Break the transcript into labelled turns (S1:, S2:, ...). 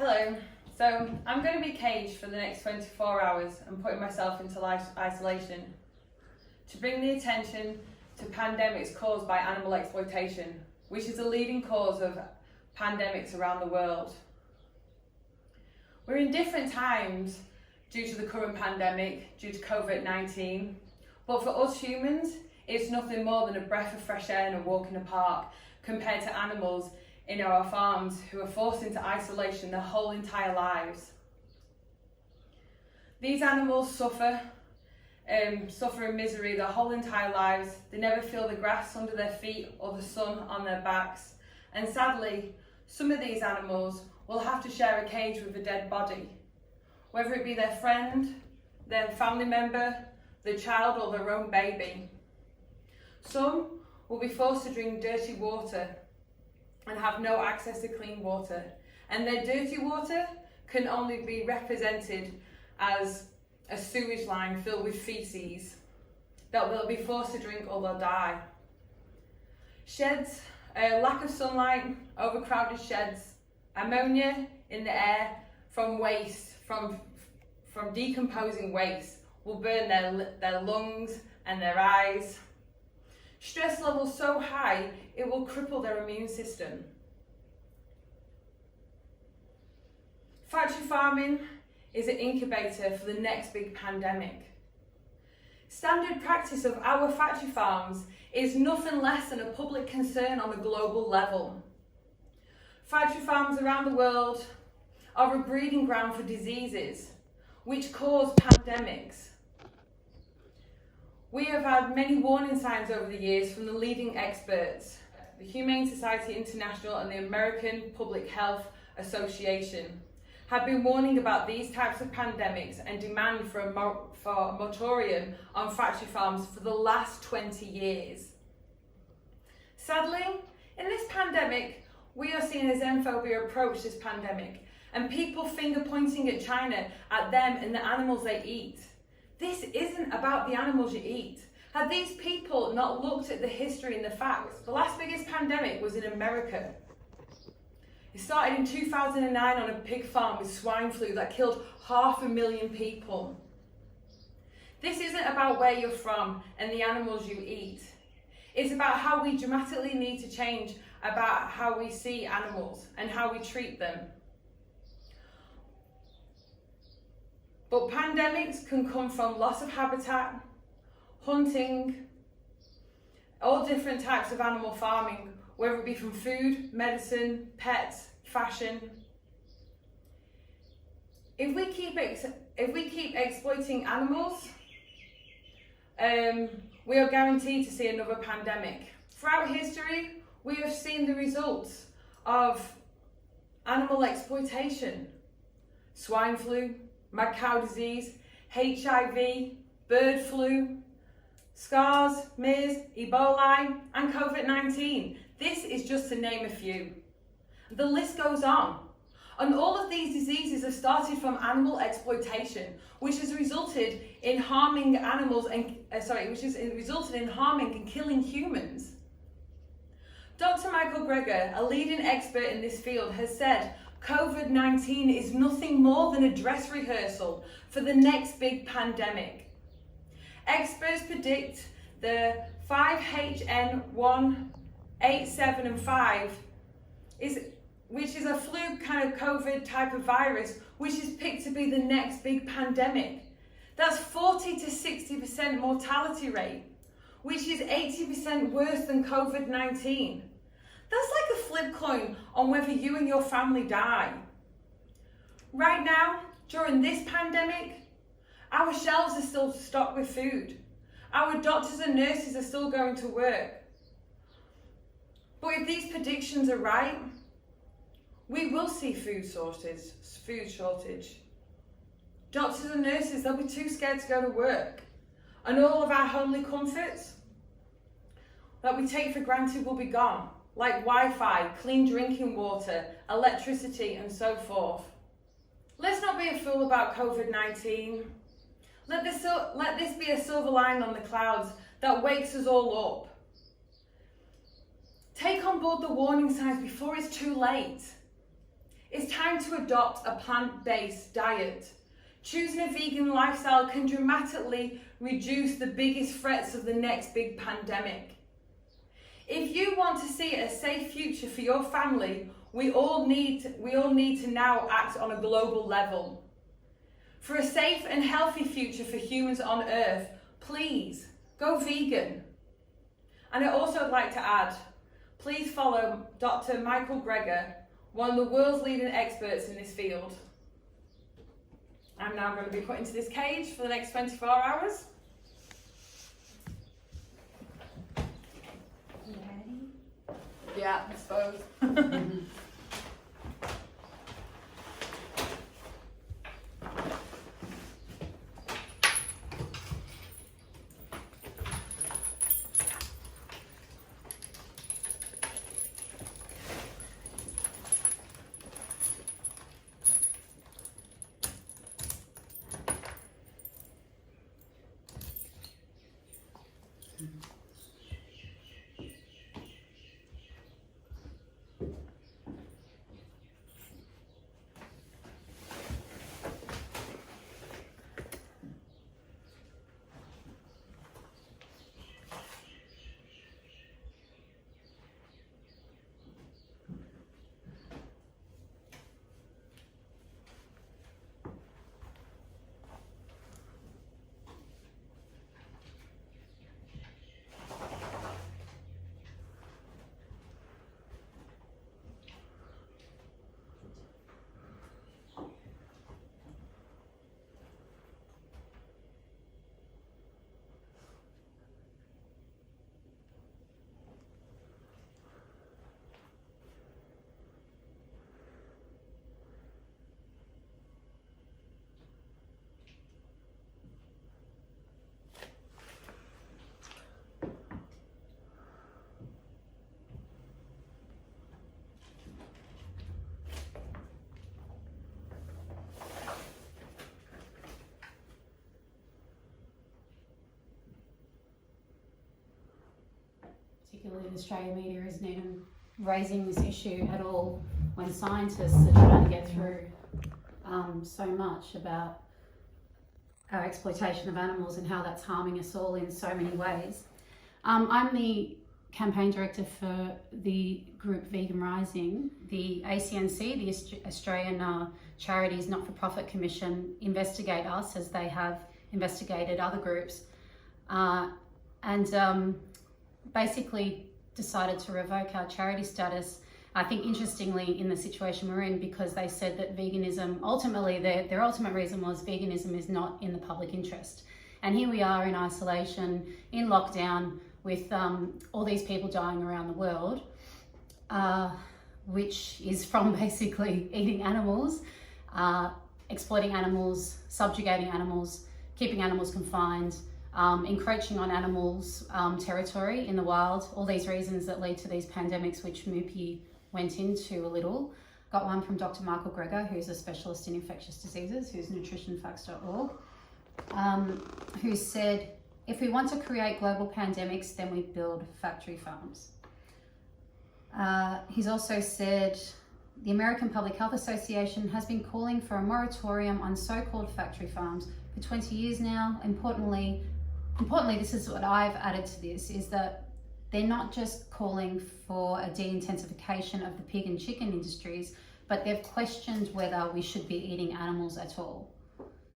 S1: Hello. So I'm going to be caged for the next 24 hours and putting myself into isolation to bring the attention to pandemics caused by animal exploitation, which is the leading cause of pandemics around the world. We're in different times due to the current pandemic, due to COVID-19, but for us humans, it's nothing more than a breath of fresh air and a walk in a park compared to animals in our farms who are forced into isolation their whole entire lives. These animals suffer in misery their whole entire lives. They never feel the grass under their feet or the sun on their backs. And sadly, some of these animals will have to share a cage with a dead body, whether it be their friend, their family member, their child or their own baby. Some will be forced to drink dirty water and have no access to clean water. And their dirty water can only be represented as a sewage line filled with faeces that they'll be forced to drink or they'll die. Sheds, lack of sunlight, overcrowded sheds, ammonia in the air from waste, from decomposing waste will burn their lungs and their eyes. Stress levels so high, it will cripple their immune system. Factory farming is an incubator for the next big pandemic. Standard practice of our factory farms is nothing less than a public concern on a global level. Factory farms around the world are a breeding ground for diseases which cause pandemics. We have had many warning signs over the years from the leading experts, the Humane Society International and the American Public Health Association have been warning about these types of pandemics and demand for a moratorium on factory farms for the last 20 years. Sadly, in this pandemic, we are seeing a xenophobia approach this pandemic and people finger pointing at China, at them and the animals they eat. This isn't about the animals you eat. Had these people not looked at the history and the facts, the last biggest pandemic was in America. It started in 2009 on a pig farm with swine flu that killed 500,000 people. This isn't about where you're from and the animals you eat. It's about how we dramatically need to change about how we see animals and how we treat them. But pandemics can come from loss of habitat, hunting, all different types of animal farming, whether it be from food, medicine, pets, fashion. If we keep exploiting animals, we are guaranteed to see another pandemic. Throughout history, we have seen the results of animal exploitation: swine flu, mad cow disease, HIV, bird flu, SARS, MERS, Ebola, and COVID-19. This is just to name a few. The list goes on. And all of these diseases have started from animal exploitation, which has resulted in harming animals and killing humans. Dr. Michael Greger, a leading expert in this field, has said COVID-19 is nothing more than a dress rehearsal for the next big pandemic. Experts predict the 5HN187 which is a flu kind of COVID type of virus, which is picked to be the next big pandemic. That's 40 to 60% mortality rate, which is 80% worse than COVID-19. That's like a flip coin on whether you and your family die. Right now, during this pandemic, our shelves are still stocked with food. Our doctors and nurses are still going to work. But if these predictions are right, we will see food shortage. Doctors and nurses, they'll be too scared to go to work. And all of our homely comforts that we take for granted will be gone, like Wi-Fi, clean drinking water, electricity, and so forth. Let's not be a fool about COVID-19. Let this be a silver line on the clouds that wakes us all up. Take on board the warning signs before it's too late. It's time to adopt a plant-based diet. Choosing a vegan lifestyle can dramatically reduce the biggest threats of the next big pandemic. If you want to see a safe future for your family, we all need to now act on a global level. For a safe and healthy future for humans on Earth, please go vegan. And I'd also like to add, please follow Dr. Michael Greger, one of the world's leading experts in this field. I'm now going to be put into this cage for the next 24 hours.
S2: You ready?
S1: Yeah, I suppose.
S2: Particularly the Australian media isn't even raising this issue at all when scientists are trying to get through so much about our exploitation of animals and how that's harming us all in so many ways. I'm the campaign director for the group Vegan Rising. The ACNC, the Australian Charities Not-for-Profit Commission, investigate us as they have investigated other groups and basically decided to revoke our charity status. I think interestingly in the situation we're in, because they said that veganism, ultimately their ultimate reason was veganism is not in the public interest. And here we are in isolation, in lockdown, with all these people dying around the world, which is from basically eating animals, exploiting animals, subjugating animals, keeping animals confined, encroaching on animals' territory in the wild, all these reasons that lead to these pandemics, which Mippy went into a little. Got one from Dr. Michael Greger, who's a specialist in infectious diseases, who's nutritionfacts.org, who said, if we want to create global pandemics, then we build factory farms. He's also said, the American Public Health Association has been calling for a moratorium on so-called factory farms for 20 years now. Importantly, this is what I've added to this, is that they're not just calling for a de-intensification of the pig and chicken industries, but they've questioned whether we should be eating animals at all.